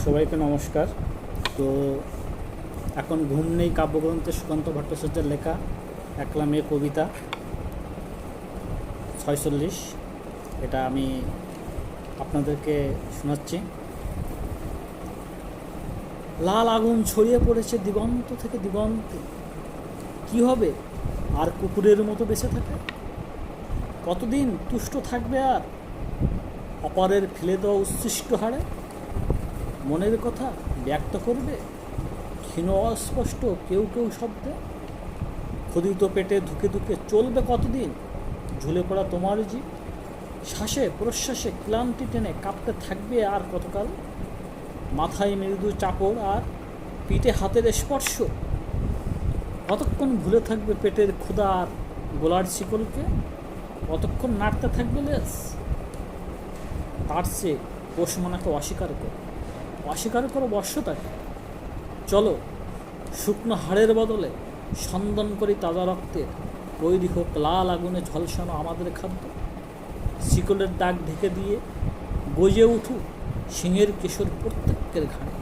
সবাইকে নমস্কার। তো এখন ঘুম নেই কাব্যগ্রন্থে সুকান্ত ভট্টাচার্যের লেখা একলা মেয়ে কবিতা 46, এটা আমি আপনাদেরকে শোনাচ্ছি। লাল আগুন ছড়িয়ে পড়েছে দিগন্ত থেকে দিগন্তে, কি হবে আর কুকুরের মতো বেঁচে থাকে? কতদিন তুষ্ট থাকবে আর অপরের ফেলে দেওয়া উচ্ছিষ্ট হাড়ে? মনের কথা ব্যক্ত করবে ক্ষীণ অস্পষ্ট কেউ কেউ শব্দে? ক্ষুধিত পেটে ধুকে ধুকে চলবে কতদিন ঝুলে পড়া তোমার জীব? শ্বাসে প্রশ্বাসে ক্লান্তি টেনে কাঁপতে থাকবে আর কতকাল? মাথায় মৃদু চাপড় আর পিঠে হাতের স্পর্শ, কতক্ষণ ভুলে থাকবে পেটের ক্ষুধা আর গোলার শিকলকে? কতক্ষণ নাড়তে থাকবে লেস? তার চেয়ে পোষমানাকে অস্বীকার করো বর্ষতাকে। চলো শুকনো হাড়ের বদলে সন্দন করি তাজা রক্তের, তৈরি হোক লাল আগুনে ঝলসানো আমাদের খাদ্য। শিকলের দাগ ঢেকে দিয়ে গজে উঠুক সিংহের কিশোর প্রত্যেকের ঘাড়ে।